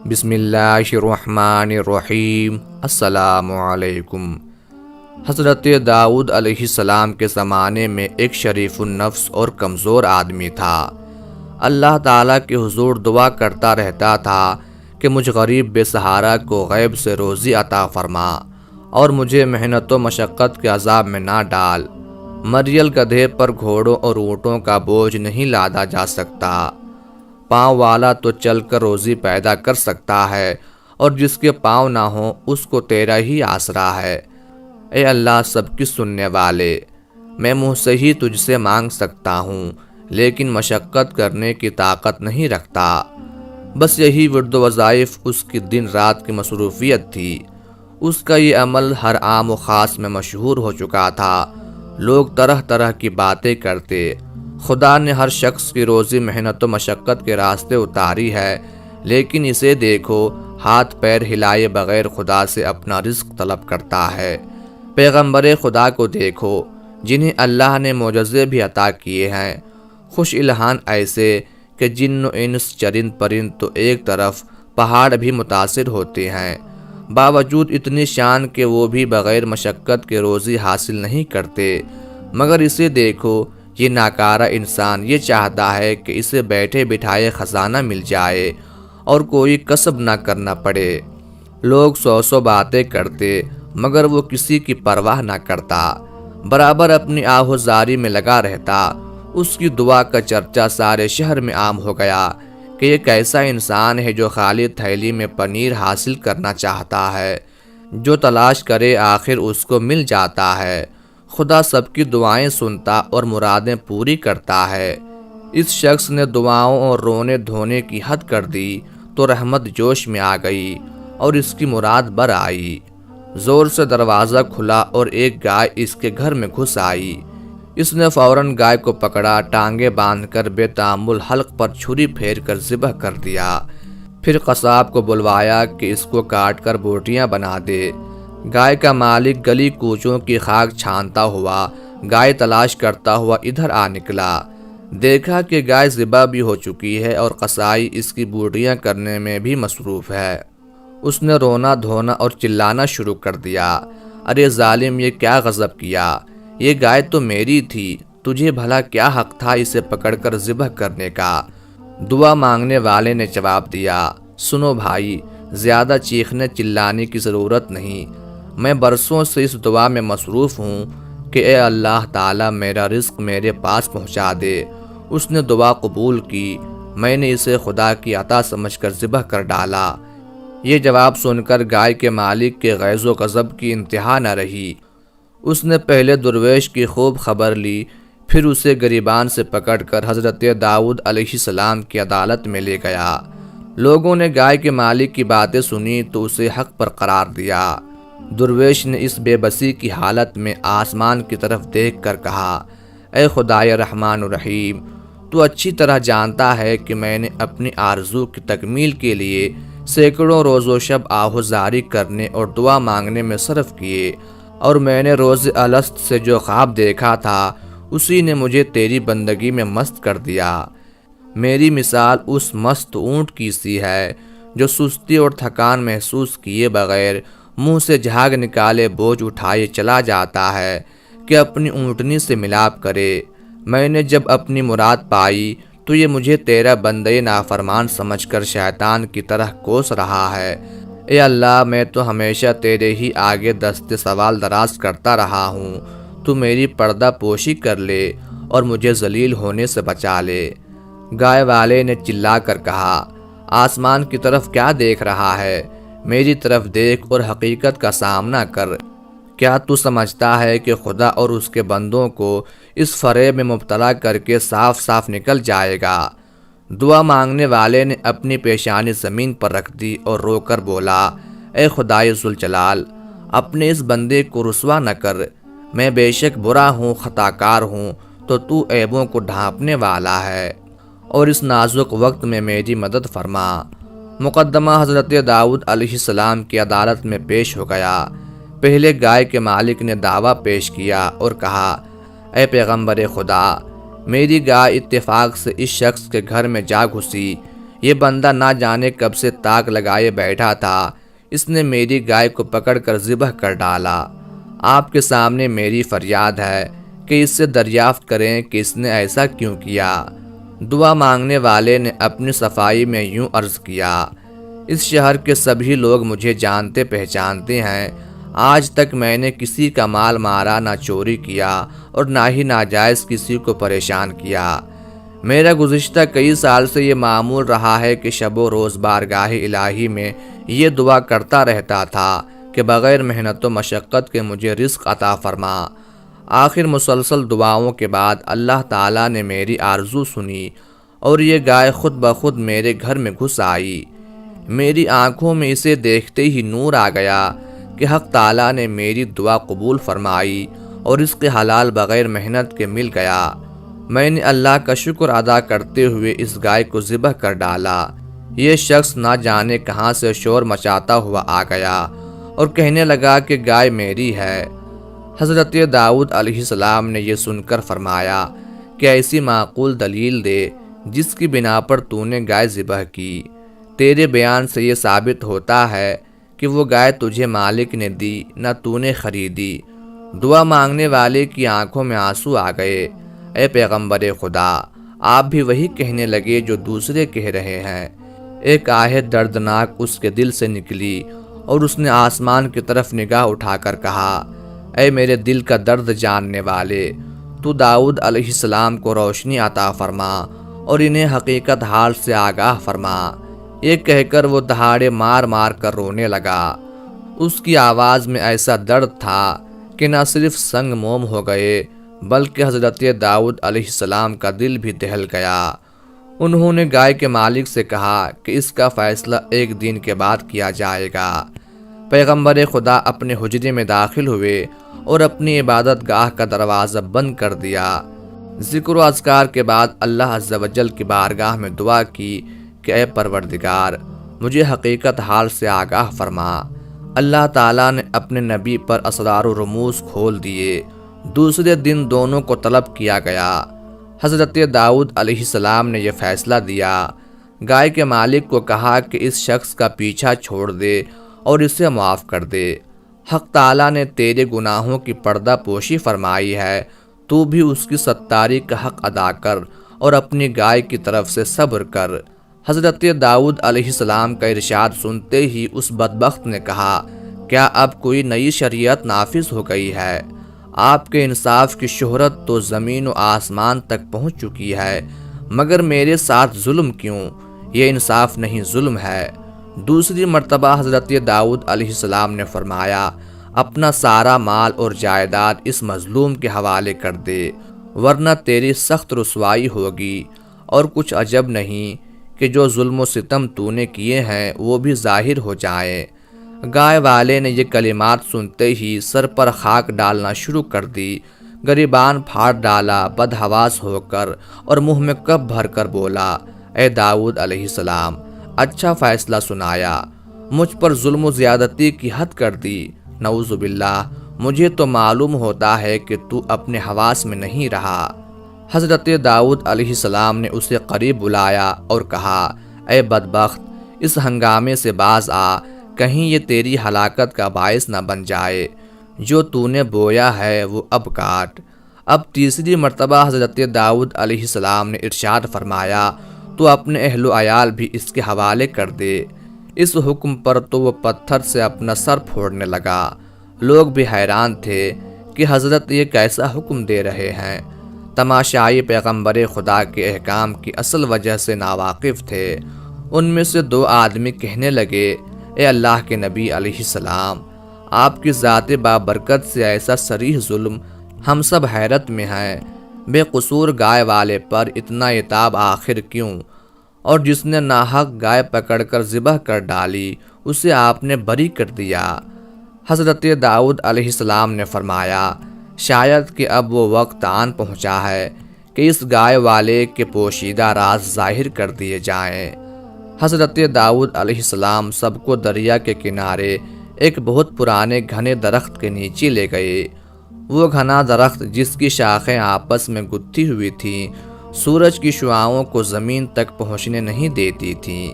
بسم اللہ الرحمن الرحیم۔ السلام علیکم۔ حضرت داؤد علیہ السلام کے زمانے میں ایک شریف النفس اور کمزور آدمی تھا۔ اللہ تعالیٰ کے حضور دعا کرتا رہتا تھا کہ مجھ غریب بے سہارا کو غیب سے روزی عطا فرما اور مجھے محنت و مشقت کے عذاب میں نہ ڈال۔ مریل گدھے پر گھوڑوں اور اونٹوں کا بوجھ نہیں لادا جا سکتا۔ پاؤں والا تو چل کر روزی پیدا کر سکتا ہے، اور جس کے پاؤں نہ ہوں اس کو تیرا ہی آسرا ہے۔ اے اللہ سب کی سننے والے، میں منہ سے ہی تجھ سے مانگ سکتا ہوں، لیکن مشقت کرنے کی طاقت نہیں رکھتا۔ بس یہی ورد و وظائف اس کی دن رات کی مصروفیت تھی۔ اس کا یہ عمل ہر عام و خاص میں مشہور ہو چکا تھا۔ لوگ طرح طرح کی باتیں کرتے۔ خدا نے ہر شخص کی روزی محنت و مشقت کے راستے اتاری ہے، لیکن اسے دیکھو ہاتھ پیر ہلائے بغیر خدا سے اپنا رزق طلب کرتا ہے۔ پیغمبر خدا کو دیکھو جنہیں اللہ نے معجزے بھی عطا کیے ہیں، خوش الحان ایسے کہ جن و انس چرند پرند تو ایک طرف پہاڑ بھی متاثر ہوتے ہیں، باوجود اتنی شان کہ وہ بھی بغیر مشقت کے روزی حاصل نہیں کرتے۔ مگر اسے دیکھو یہ ناکارہ انسان یہ چاہتا ہے کہ اسے بیٹھے بٹھائے خزانہ مل جائے اور کوئی کسب نہ کرنا پڑے۔ لوگ سو باتیں کرتے مگر وہ کسی کی پرواہ نہ کرتا، برابر اپنی آہوزاری میں لگا رہتا۔ اس کی دعا کا چرچا سارے شہر میں عام ہو گیا کہ یہ کیسا انسان ہے جو خالی تھیلی میں پنیر حاصل کرنا چاہتا ہے، جو تلاش کرے آخر اس کو مل جاتا ہے۔ خدا سب کی دعائیں سنتا اور مرادیں پوری کرتا ہے۔ اس شخص نے دعاؤں اور رونے دھونے کی حد کر دی تو رحمت جوش میں آ گئی اور اس کی مراد بر آئی۔ زور سے دروازہ کھلا اور ایک گائے اس کے گھر میں گھس آئی۔ اس نے فوراً گائے کو پکڑا، ٹانگیں باندھ کر بے تامل حلق پر چھری پھیر کر ذبح کر دیا۔ پھر قصاب کو بلوایا کہ اس کو کاٹ کر بوٹیاں بنا دے۔ گائے کا مالک گلی کوچوں کی خاک چھانتا ہوا، گائے تلاش کرتا ہوا ادھر آ نکلا۔ دیکھا کہ گائے ذبح بھی ہو چکی ہے اور قصائی اس کی بوٹیاں کرنے میں بھی مصروف ہے۔ اس نے رونا دھونا اور چلانا شروع کر دیا، ارے ظالم یہ کیا غضب کیا، یہ گائے تو میری تھی، تجھے بھلا کیا حق تھا اسے پکڑ کر ذبح کرنے کا؟ دعا مانگنے والے نے جواب دیا، سنو بھائی، زیادہ چیخنے چلانے کی ضرورت نہیں، میں برسوں سے اس دعا میں مصروف ہوں کہ اے اللہ تعالیٰ میرا رزق میرے پاس پہنچا دے۔ اس نے دعا قبول کی، میں نے اسے خدا کی عطا سمجھ کر ذبح کر ڈالا۔ یہ جواب سن کر گائے کے مالک کے غیظ و غضب کی انتہا نہ رہی۔ اس نے پہلے درویش کی خوب خبر لی، پھر اسے گریبان سے پکڑ کر حضرت داؤد علیہ السلام کی عدالت میں لے گیا۔ لوگوں نے گائے کے مالک کی باتیں سنی تو اسے حق پر قرار دیا۔ درویش نے اس بے بسی کی حالت میں آسمان کی طرف دیکھ کر کہا، اے خدائے رحمان الرحیم، تو اچھی طرح جانتا ہے کہ میں نے اپنی آرزو کی تکمیل کے لیے سینکڑوں روز و شب آہوزاری کرنے اور دعا مانگنے میں صرف کیے، اور میں نے روز الست سے جو خواب دیکھا تھا اسی نے مجھے تیری بندگی میں مست کر دیا۔ میری مثال اس مست اونٹ کی سی ہے جو سستی اور تھکان محسوس کیے بغیر منہ سے جھاگ نکالے بوجھ اٹھائے چلا جاتا ہے کہ اپنی اونٹنی سے ملاپ کرے۔ میں نے جب اپنی مراد پائی تو یہ مجھے تیرا بندے نافرمان سمجھ کر شیطان کی طرح کوس رہا ہے۔ اے اللہ میں تو ہمیشہ تیرے ہی آگے دست سوال دراز کرتا رہا ہوں، تو میری پردہ پوشی کر لے اور مجھے ذلیل ہونے سے بچا لے۔ گائے والے نے چلا کر کہا، آسمان کی طرف کیا دیکھ رہا ہے؟ میری طرف دیکھ اور حقیقت کا سامنا کر۔ کیا تو سمجھتا ہے کہ خدا اور اس کے بندوں کو اس فریب میں مبتلا کر کے صاف صاف نکل جائے گا؟ دعا مانگنے والے نے اپنی پیشانی زمین پر رکھ دی اور رو کر بولا، اے خدائے ذوالجلال، اپنے اس بندے کو رسوا نہ کر، میں بے شک برا ہوں، خطا کار ہوں، تو عیبوں کو ڈھانپنے والا ہے، اور اس نازک وقت میں میری مدد فرما۔ مقدمہ حضرت داؤد علیہ السلام کی عدالت میں پیش ہو گیا۔ پہلے گائے کے مالک نے دعویٰ پیش کیا اور کہا، اے پیغمبر خدا، میری گائے اتفاق سے اس شخص کے گھر میں جا گھسی، یہ بندہ نہ جانے کب سے تاک لگائے بیٹھا تھا، اس نے میری گائے کو پکڑ کر ذبح کر ڈالا۔ آپ کے سامنے میری فریاد ہے کہ اس سے دریافت کریں کہ اس نے ایسا کیوں کیا۔ دعا مانگنے والے نے اپنی صفائی میں یوں عرض کیا، اس شہر کے سبھی لوگ مجھے جانتے پہچانتے ہیں، آج تک میں نے کسی کا مال مارا نہ چوری کیا اور نہ ہی ناجائز کسی کو پریشان کیا۔ میرا گزشتہ کئی سال سے یہ معمول رہا ہے کہ شب و روز بارگاہ الہی میں یہ دعا کرتا رہتا تھا کہ بغیر محنت و مشقت کے مجھے رزق عطا فرما۔ آخر مسلسل دعاؤں کے بعد اللہ تعالیٰ نے میری آرزو سنی اور یہ گائے خود بخود میرے گھر میں گھس آئی۔ میری آنکھوں میں اسے دیکھتے ہی نور آ گیا کہ حق تعالیٰ نے میری دعا قبول فرمائی اور اس کے حلال بغیر محنت کے مل گیا۔ میں نے اللہ کا شکر ادا کرتے ہوئے اس گائے کو ذبح کر ڈالا۔ یہ شخص نہ جانے کہاں سے شور مچاتا ہوا آ گیا اور کہنے لگا کہ گائے میری ہے۔ حضرت داؤد علیہ السلام نے یہ سن کر فرمایا کہ ایسی معقول دلیل دے جس کی بنا پر تو نے گائے ذبح کی۔ تیرے بیان سے یہ ثابت ہوتا ہے کہ وہ گائے تجھے مالک نے دی نہ تو نے خریدی۔ دعا مانگنے والے کی آنکھوں میں آنسو آ گئے۔ اے پیغمبر خدا، آپ بھی وہی کہنے لگے جو دوسرے کہہ رہے ہیں۔ ایک آہت دردناک اس کے دل سے نکلی اور اس نے آسمان کی طرف نگاہ اٹھا کر کہا، اے میرے دل کا درد جاننے والے، تو داؤد علیہ السلام کو روشنی عطا فرما اور انہیں حقیقت حال سے آگاہ فرما۔ یہ کہہ کر وہ دہاڑے مار مار کر رونے لگا۔ اس کی آواز میں ایسا درد تھا کہ نہ صرف سنگ موم ہو گئے بلکہ حضرت داؤد علیہ السلام کا دل بھی دہل گیا۔ انہوں نے گائے کے مالک سے کہا کہ اس کا فیصلہ ایک دن کے بعد کیا جائے گا۔ پیغمبر خدا اپنے حجرے میں داخل ہوئے اور اپنی عبادت گاہ کا دروازہ بند کر دیا۔ ذکر و اذکار کے بعد اللہ عز و جل کی بارگاہ میں دعا کی کہ اے پروردگار، مجھے حقیقت حال سے آگاہ فرما۔ اللہ تعالیٰ نے اپنے نبی پر اسرار و رموز کھول دیے۔ دوسرے دن دونوں کو طلب کیا گیا۔ حضرت داؤد علیہ السلام نے یہ فیصلہ دیا۔ گائے کے مالک کو کہا کہ اس شخص کا پیچھا چھوڑ دے اور اسے معاف کر دے۔ حق تعالیٰ نے تیرے گناہوں کی پردہ پوشی فرمائی ہے، تو بھی اس کی ستاری کا حق ادا کر اور اپنی گائے کی طرف سے صبر کر۔ حضرت داؤد علیہ السلام کا ارشاد سنتے ہی اس بدبخت نے کہا، کیا اب کوئی نئی شریعت نافذ ہو گئی ہے؟ آپ کے انصاف کی شہرت تو زمین و آسمان تک پہنچ چکی ہے، مگر میرے ساتھ ظلم کیوں؟ یہ انصاف نہیں، ظلم ہے۔ دوسری مرتبہ حضرت داؤد علیہ السلام نے فرمایا، اپنا سارا مال اور جائیداد اس مظلوم کے حوالے کر دے، ورنہ تیری سخت رسوائی ہوگی، اور کچھ عجب نہیں کہ جو ظلم و ستم تو نے کیے ہیں وہ بھی ظاہر ہو جائیں۔ گائے والے نے یہ کلمات سنتے ہی سر پر خاک ڈالنا شروع کر دی، گریبان پھاڑ ڈالا، بدحواس ہو کر اور منہ میں کپ بھر کر بولا، اے داؤد علیہ السلام، اچھا فیصلہ سنایا، مجھ پر ظلم و زیادتی کی حد کر دی۔ نعوذ باللہ، مجھے تو معلوم ہوتا ہے کہ تو اپنے حواس میں نہیں رہا۔ حضرت داؤد علیہ السلام نے اسے قریب بلایا اور کہا، اے بدبخت، اس ہنگامے سے باز آ، کہیں یہ تیری ہلاکت کا باعث نہ بن جائے۔ جو تو نے بویا ہے وہ اب کاٹ۔ اب تیسری مرتبہ حضرت داؤد علیہ السلام نے ارشاد فرمایا، تو اپنے اہل و عیال بھی اس کے حوالے کر دے۔ اس حکم پر تو وہ پتھر سے اپنا سر پھوڑنے لگا۔ لوگ بھی حیران تھے کہ حضرت یہ کیسا حکم دے رہے ہیں۔ تماشائی پیغمبر خدا کے احکام کی اصل وجہ سے ناواقف تھے۔ ان میں سے دو آدمی کہنے لگے، اے اللہ کے نبی علیہ السلام، آپ کی ذات بابرکت سے ایسا صریح ظلم، ہم سب حیرت میں ہیں۔ بے قصور گائے والے پر اتنا عتاب آخر کیوں؟ اور جس نے ناحق گائے پکڑ کر ذبح کر ڈالی اسے آپ نے بری کر دیا۔ حضرت داؤد علیہ السلام نے فرمایا، شاید کہ اب وہ وقت آن پہنچا ہے کہ اس گائے والے کے پوشیدہ راز ظاہر کر دیے جائیں۔ حضرت داؤد علیہ السلام سب کو دریا کے کنارے ایک بہت پرانے گھنے درخت کے نیچے لے گئے۔ وہ گھنا درخت جس کی شاخیں آپس میں گتھی ہوئی تھیں، سورج کی شعاعوں کو زمین تک پہنچنے نہیں دیتی تھیں۔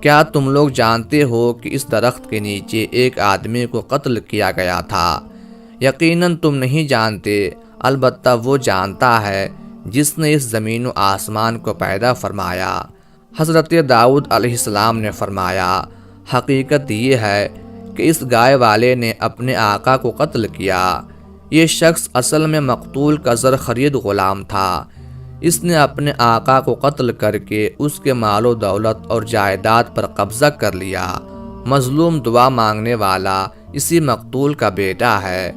کیا تم لوگ جانتے ہو کہ اس درخت کے نیچے ایک آدمی کو قتل کیا گیا تھا؟ یقیناً تم نہیں جانتے، البتہ وہ جانتا ہے جس نے اس زمین و آسمان کو پیدا فرمایا۔ حضرت داؤد علیہ السلام نے فرمایا، حقیقت یہ ہے کہ اس گائے والے نے اپنے آقا کو قتل کیا۔ یہ شخص اصل میں مقتول کا زر خرید غلام تھا۔ اس نے اپنے آقا کو قتل کر کے اس کے مال و دولت اور جائیداد پر قبضہ کر لیا۔ مظلوم دعا مانگنے والا اسی مقتول کا بیٹا ہے۔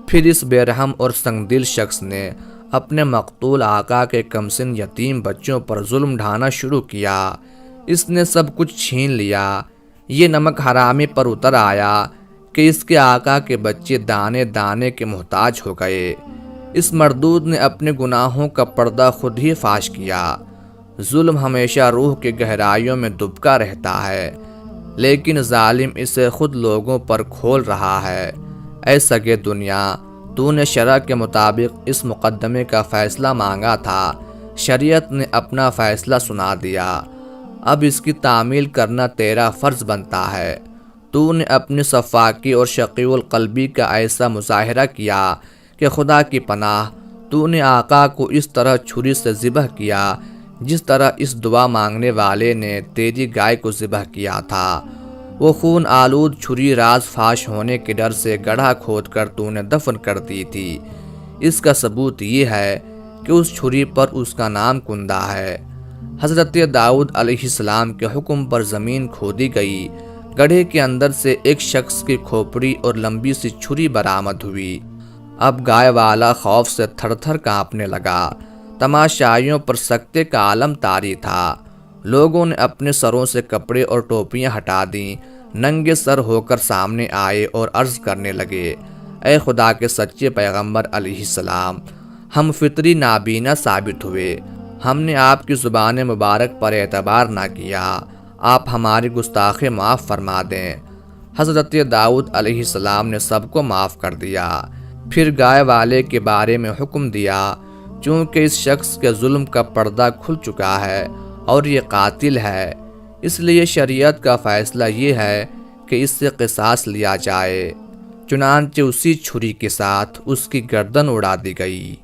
پھر اس بے رحم اور سنگ دل شخص نے اپنے مقتول آقا کے کمسن یتیم بچوں پر ظلم ڈھانا شروع کیا۔ اس نے سب کچھ چھین لیا۔ یہ نمک حرامی پر اتر آیا کہ اس کے آقا کے بچے دانے دانے کے محتاج ہو گئے۔ اس مردود نے اپنے گناہوں کا پردہ خود ہی فاش کیا۔ ظلم ہمیشہ روح کے گہرائیوں میں دبکا رہتا ہے، لیکن ظالم اسے خود لوگوں پر کھول رہا ہے۔ اے سگے دنیا، تو نے شرع کے مطابق اس مقدمے کا فیصلہ مانگا تھا، شریعت نے اپنا فیصلہ سنا دیا، اب اس کی تعمیل کرنا تیرا فرض بنتا ہے۔ تو نے اپنی صفاکی اور شقی القلبی کا ایسا مظاہرہ کیا کہ خدا کی پناہ تو نے آقا کو اس طرح چھری سے ذبح کیا جس طرح اس دعا مانگنے والے نے تیری گائے کو ذبح کیا تھا۔ وہ خون آلود چھری راز فاش ہونے کے ڈر سے گڑھا کھود کر تو نے دفن کر دی تھی۔ اس کا ثبوت یہ ہے کہ اس چھری پر اس کا نام کندہ ہے۔ حضرت داؤد علیہ السلام کے حکم پر زمین کھودی گئی۔ گڑھے کے اندر سے ایک شخص کی کھوپڑی اور لمبی سی چھری برآمد ہوئی۔ اب گائے والا خوف سے تھر تھر کانپنے لگا۔ تماشائیوں پر سکتے کا عالم طاری تھا۔ لوگوں نے اپنے سروں سے کپڑے اور ٹوپیاں ہٹا دیں، ننگے سر ہو کر سامنے آئے اور عرض کرنے لگے، اے خدا کے سچے پیغمبر علیہ السلام، ہم فطری نابینا ثابت ہوئے، ہم نے آپ کی زبان مبارک پر اعتبار نہ کیا، آپ ہماری گستاخی معاف فرما دیں۔ حضرت داؤد علیہ السلام نے سب کو معاف کر دیا۔ پھر گائے والے کے بارے میں حکم دیا، چونکہ اس شخص کے ظلم کا پردہ کھل چکا ہے اور یہ قاتل ہے، اس لیے شریعت کا فیصلہ یہ ہے کہ اس سے قصاص لیا جائے۔ چنانچہ اسی چھری کے ساتھ اس کی گردن اڑا دی گئی۔